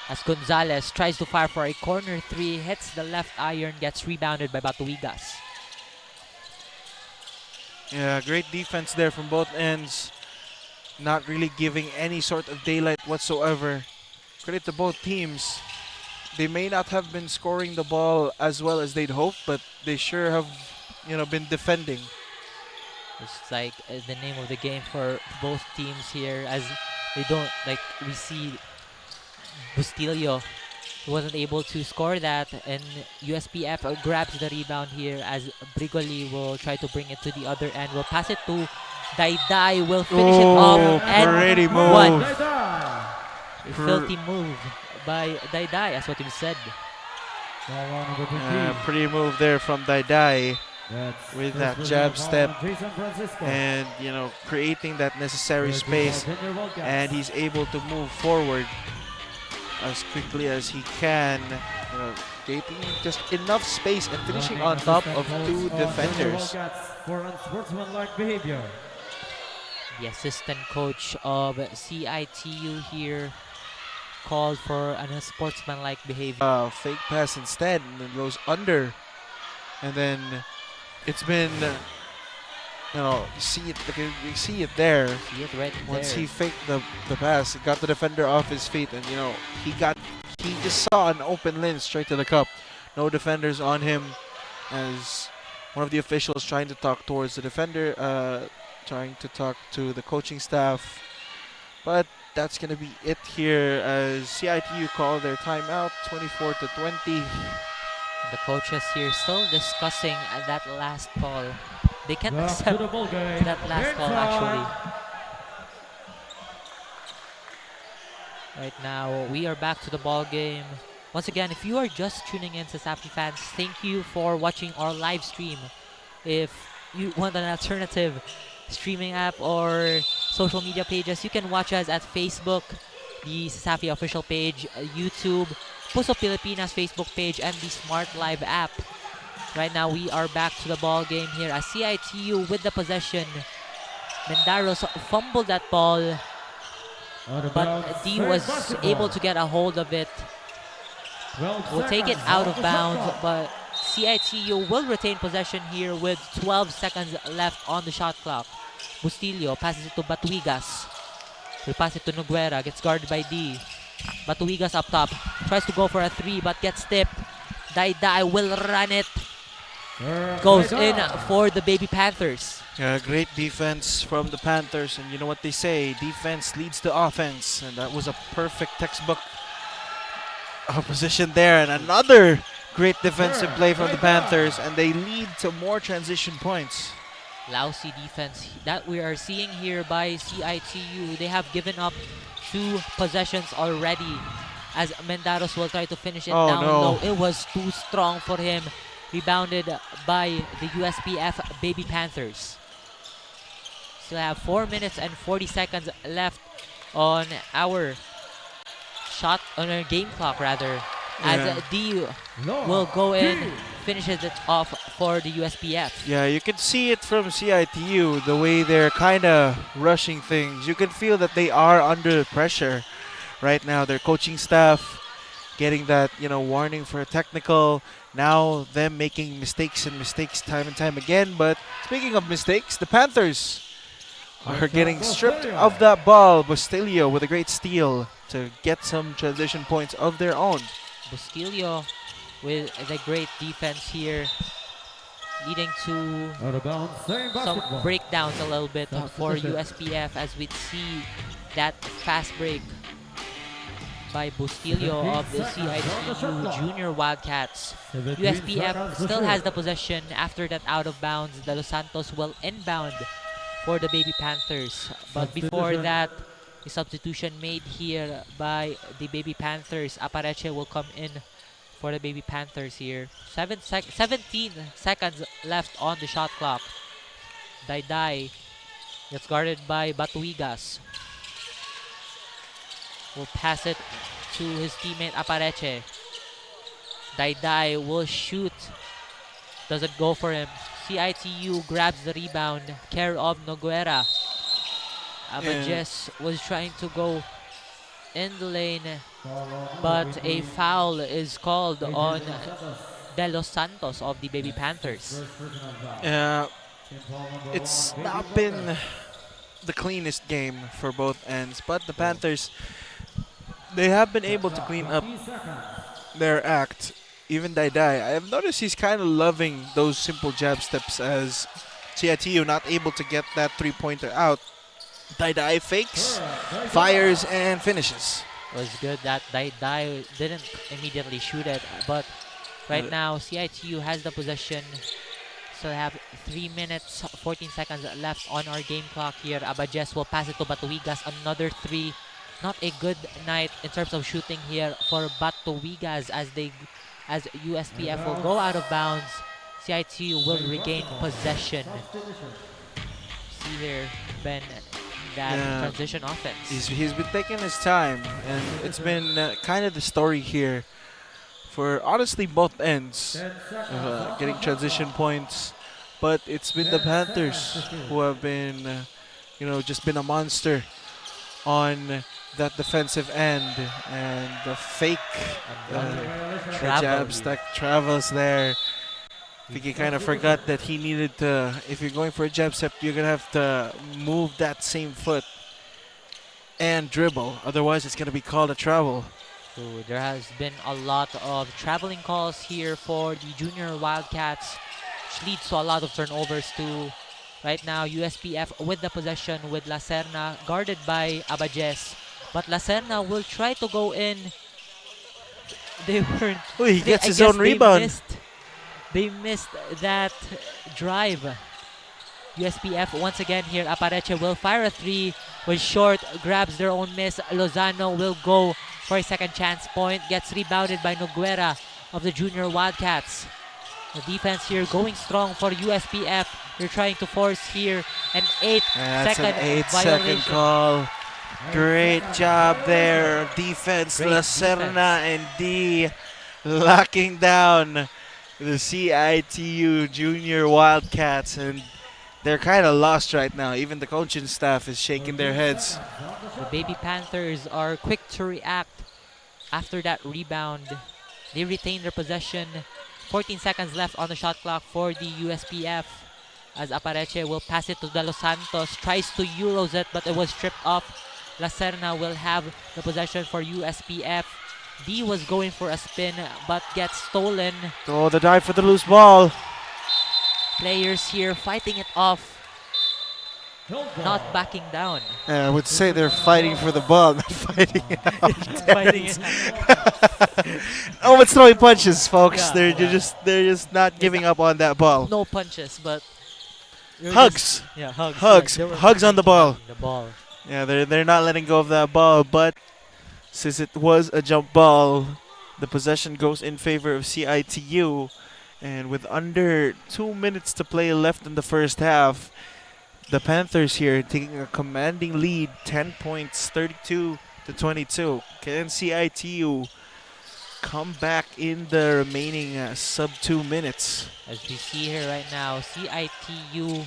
as Gonzalez tries to fire for a corner three, hits the left iron, gets rebounded by Batuigas. Yeah, great defense there from both ends. Not really giving any sort of daylight whatsoever. Credit to both teams. They may not have been scoring the ball as well as they'd hoped, but they sure have, been defending. It's like the name of the game for both teams here, as they don't, like, we see Bustillo wasn't able to score that, and USPF grabs the rebound here as Brigoli will try to bring it to the other end. Will pass it to Dai, will finish it off, and pretty one. move. A filthy move by Dai, as what we said. Pretty move there from Dai with that jab step and, creating that necessary space, and he's able to move forward as quickly as he can, creating just enough space and finishing on top of two defenders. The assistant coach of CITU here called for an unsportsmanlike behavior. Fake pass instead, and then goes under, and then it's been, you see it there. See it right Once there. he faked the pass, it got the defender off his feet, and he just saw an open lane straight to the cup. No defenders on him, as one of the officials trying to talk towards the defender, trying to talk to the coaching staff. But that's gonna be it here, as CITU called their timeout, 24-20. The coaches here still discussing that last call. They can't accept that last call, actually. Right now, we are back to the ball game. Once again, if you are just tuning in, Sasapi fans, thank you for watching our live stream. If you want an alternative streaming app or social media pages, you can watch us at Facebook, the Sasafi official page, YouTube, Puso Pilipinas Facebook page, and the Smart Live app. Right now, we are back to the ball game here as CITU with the possession. Mendaros fumbled that ball, but D was able to get a hold of it. Will take it out of bounds, but CITU will retain possession here with 12 seconds left on the shot clock. Bustillo passes it to Batuigas. Will pass it to Noguera, gets guarded by D. Batuigas up top, tries to go for a three but gets tipped. Dai will run it. Goes in for the Baby Panthers. Yeah, great defense from the Panthers, and you know what they say, defense leads to offense, and that was a perfect textbook position there, and another great defensive play from the Panthers, and they lead to more transition points. Lousy defense that we are seeing here by CITU. They have given up 2 possessions already, as Mendaros will try to finish it down low. It was too strong for him. Rebounded by the USPF Baby Panthers. Still have 4 minutes and 40 seconds left on our game clock rather. As D will go in, finishes it off for the USPF. Yeah, you can see it from CITU, the way they're kind of rushing things. You can feel that they are under pressure right now. Their coaching staff getting that, warning for a technical. Now them making mistakes time and time again. But speaking of mistakes, the Panthers are getting stripped of that ball. Bustillo with a great steal to get some transition points of their own. Bustillo with the great defense here, leading to some breakdowns a little bit for USPF, as we see that fast break by Bustillo of the CITU Junior Wildcats. USPF still has the possession after that out of bounds. The Los Santos will inbound for the Baby Panthers. But before that, a substitution made here by the Baby Panthers. Apareche will come in for the Baby Panthers here. 17 seconds left on the shot clock. Dai gets guarded by Batuigas. Will pass it to his teammate Apareche. Dai will shoot. Doesn't go for him. CITU grabs the rebound. Care of Noguera. Amajes was trying to go in the lane, but a foul is called on De Los Santos of the Baby Panthers. It's not been the cleanest game for both ends, but the Panthers, they have been able to clean up their act. Even Daidai, I have noticed he's kind of loving those simple jab steps as CITU not able to get that three-pointer out. Daidai fakes, fires, and finishes. It was good that Dai didn't immediately shoot it, but right now CITU has the possession. Still have 3 minutes, 14 seconds left on our game clock here. Abajes will pass it to Batuigas. Another three. Not a good night in terms of shooting here for Batuigas as USPF will go out of bounds. CITU will regain possession. See here, Ben, that transition offense. He's been taking his time, and it's been kind of the story here for honestly both ends, getting transition points. But it's been the Panthers who have been, just been a monster on that defensive end, and the fake the jab stack travels there. I think he kind of forgot that he needed to, if you're going for a jab step, you're going to have to move that same foot and dribble. Otherwise, it's going to be called a travel. So there has been a lot of traveling calls here for the junior Wildcats, which leads to a lot of turnovers too. Right now, USPF with the possession with La Serna, guarded by Abajes. But La Serna will try to go in. They weren't. Oh, he gets his own rebound. They missed that drive. USPF once again here. Apareche will fire a three. Was short, grabs their own miss. Lozano will go for a second chance point. Gets rebounded by Noguera of the junior Wildcats. The defense here going strong for USPF. They're trying to force here an 8-second violation. Call. Great job there. Defense, La Serna and D locking down the CITU junior Wildcats, and they're kind of lost right now. Even the coaching staff is shaking their heads. The Baby Panthers are quick to react after that rebound. They retain their possession. 14 seconds left on the shot clock for the USPF as Apareche will pass it to De Los Santos. Tries to Euros it, but it was stripped off. La Serna will have the possession for USPF. D was going for a spin, but gets stolen. Oh, the dive for the loose ball. Players here fighting it off, not backing down. I would say they're fighting for the ball, not fighting it out. Fighting it out. Oh, it's throwing punches, folks. They're just not giving up on that ball. No punches, but hugs. Hugs. Hugs on the ball. Yeah, they're not letting go of that ball, but since it was a jump ball, the possession goes in favor of CITU. And with under 2 minutes to play left in the first half, the Panthers here taking a commanding lead, 10 points, 32-22. Can CITU come back in the remaining sub 2 minutes? As we see here right now, CITU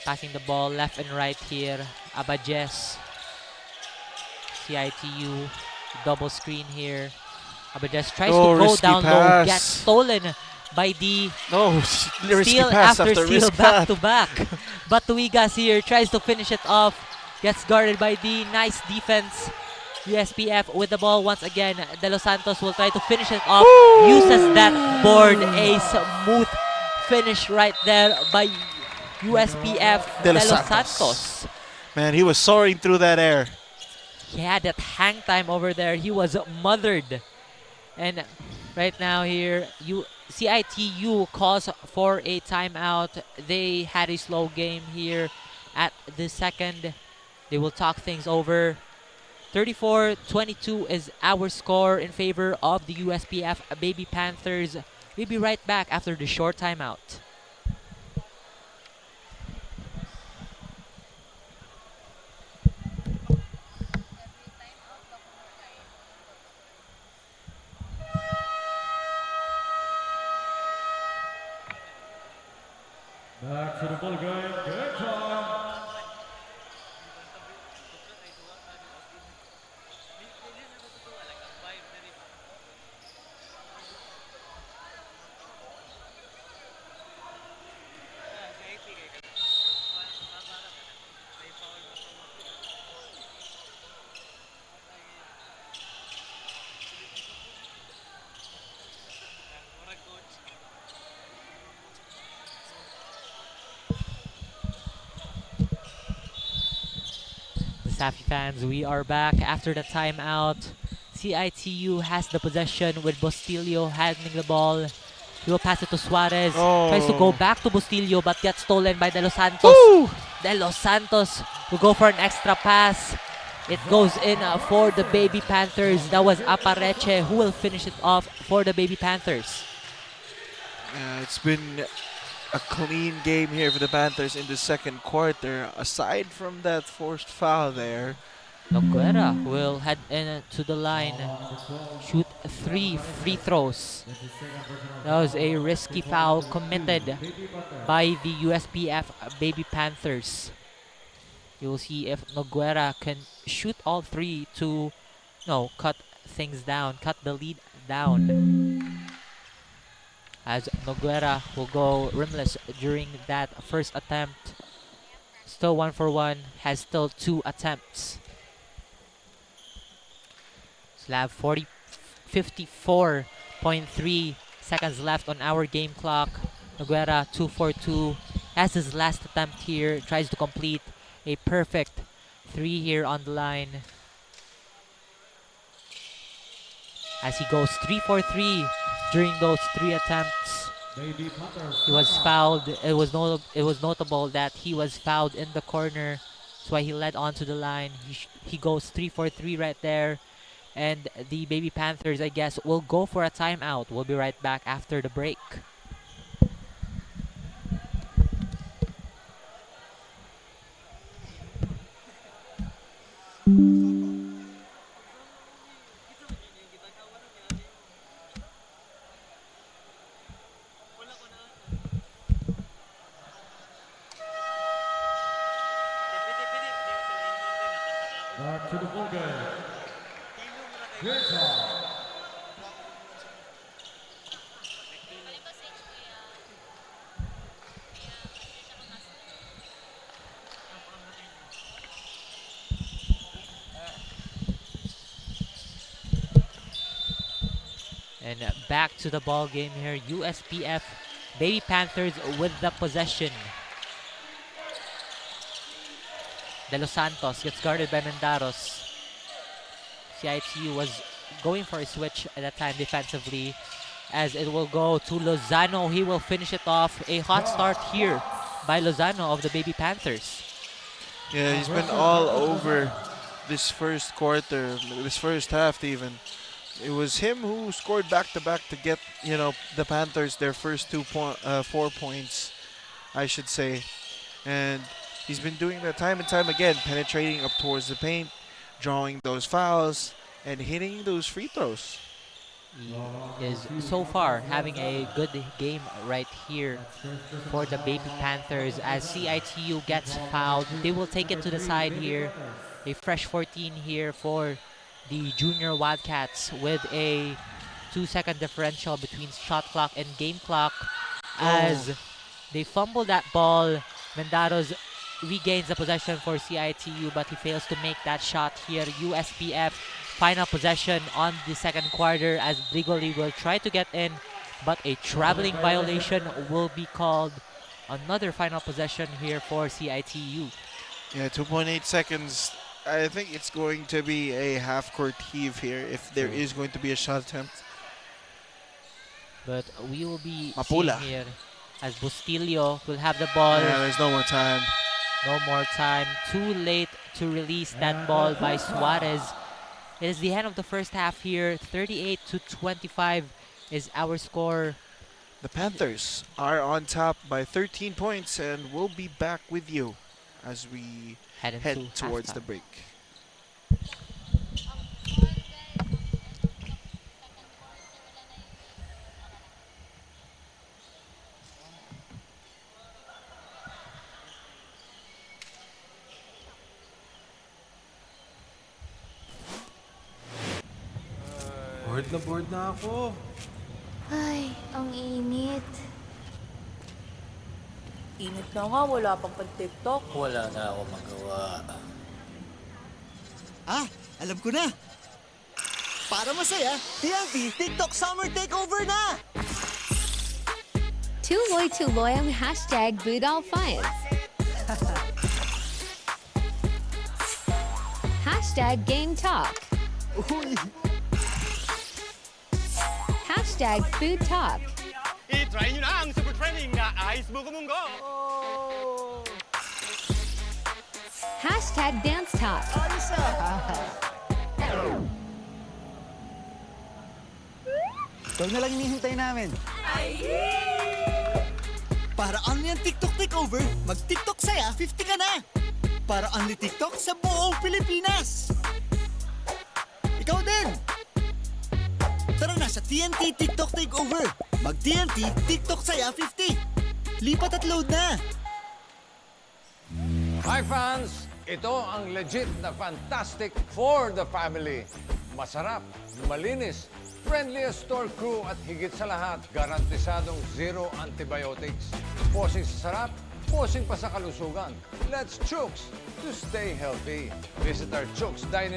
passing the ball left and right here. Abajes. CITU double screen here. Abajes tries to go down low, gets stolen by the steal after steal back to back. Batuigas here tries to finish it off, gets guarded by the nice defense. USPF with the ball once again. De Los Santos will try to finish it off. Uses that board. A smooth finish right there by USPF De Los Santos. Man, he was soaring through that air. He had that hang time over there. He was mothered. And right now here, CITU calls for a timeout. They had a slow game here at the second. They will talk things over. 34-22 is our score in favor of the USPF Baby Panthers. We'll be right back after the short timeout. Back to the ball game. Good time. Safi fans, we are back after the timeout. CITU has the possession with Bustillo handling the ball. He will pass it to Suarez. Tries to go Oh. back to Bustillo but gets stolen by De Los Santos. Woo! De Los Santos will go for an extra pass. It goes in for the Baby Panthers. That was Apareche who will finish it off for the Baby Panthers. It's been a clean game here for the Panthers in the second quarter. Aside from that forced foul there. 𝐂𝐞𝐬 will head in to the line, shoot 3 free throws. That was a risky foul committed by the USPF Baby Panthers. You'll see if 𝐂𝐞𝐬 can shoot all 3 to cut things down, cut the lead down. As 𝐂𝐞𝐬 will go rimless during that first attempt. Still 1 for 1, has still 2 attempts. So we'll have 54.3 seconds left on our game clock. 𝐂𝐞𝐬 2 for 2. Has his last attempt here, tries to complete a perfect 3 here on the line. As he goes 3 for 3 during those 3 attempts. He was fouled. It was notable that he was fouled in the corner. That's why he led onto the line. He goes 3 for 3 right there. And the Baby Panthers, I guess, will go for a timeout. We'll be right back after the break. Back to the ball game. Good time. And back to the ball game here. USPF Baby Panthers with the possession. De Los Santos gets guarded by Mendaros. CITU was going for a switch at that time defensively, as it will go to Lozano. He will finish it off. A hot start here by Lozano of the Baby Panthers. Yeah, he's been all over this first quarter, this first half even. It was him who scored back-to-back to get, the Panthers their first 4 points, I should say. And he's been doing that time and time again, penetrating up towards the paint, drawing those fouls, and hitting those free throws. He is so far having a good game right here for the Baby Panthers. As CITU gets fouled, they will take it to the side here. A fresh 14 here for the junior Wildcats with a 2-second differential between shot clock and game clock. As they fumble that ball, Mendaros regains the possession for CITU, but he fails to make that shot here. USPF final possession on the second quarter, as Brigoli will try to get in, but a traveling violation will be called. Another final possession here for CITU. Yeah, 2.8 seconds. I think it's going to be a half-court heave here if there is going to be a shot attempt. But we will be Mapula seeing here as Bustillo will have the ball. Yeah, there's no more time. No more time. Too late to release that ball by Suarez. It is the end of the first half here. 38-25 is our score. The Panthers are on top by 13 points, and we'll be back with you as we head towards the break. Bored na ako. Ay, ang init. Init na nga, wala pang pag-TikTok. Wala na ako magawa. Alam ko na. Para masaya, TMP TikTok Summer Takeover na! Tuloy-tuloy ang hashtag #BootAllFunds. Hashtag Game Talk. Uy, Hashtag Food Talk. I-try nyo na ang super trending na Ice Buko Munggo! Hashtag Dance Talk. ayos ah. Ikaw na lang hinihintay namin. Para only ang TikTok takeover, mag-TikTok saya, 50 ka na. Para only TikTok sa buong Pilipinas. Ikaw din. Tara na sa TNT TikTok takeover. Mag-TNT TikTok saya, 50. Lipat at load na. Hi fans! Ito ang legit na fantastic for the family. Masarap, malinis, friendliest store crew at higit sa lahat, garantisadong zero antibiotics. Posing sa sarap, posing pa sa kalusugan. Let's chooks to stay healthy. Visit our Chooks Dining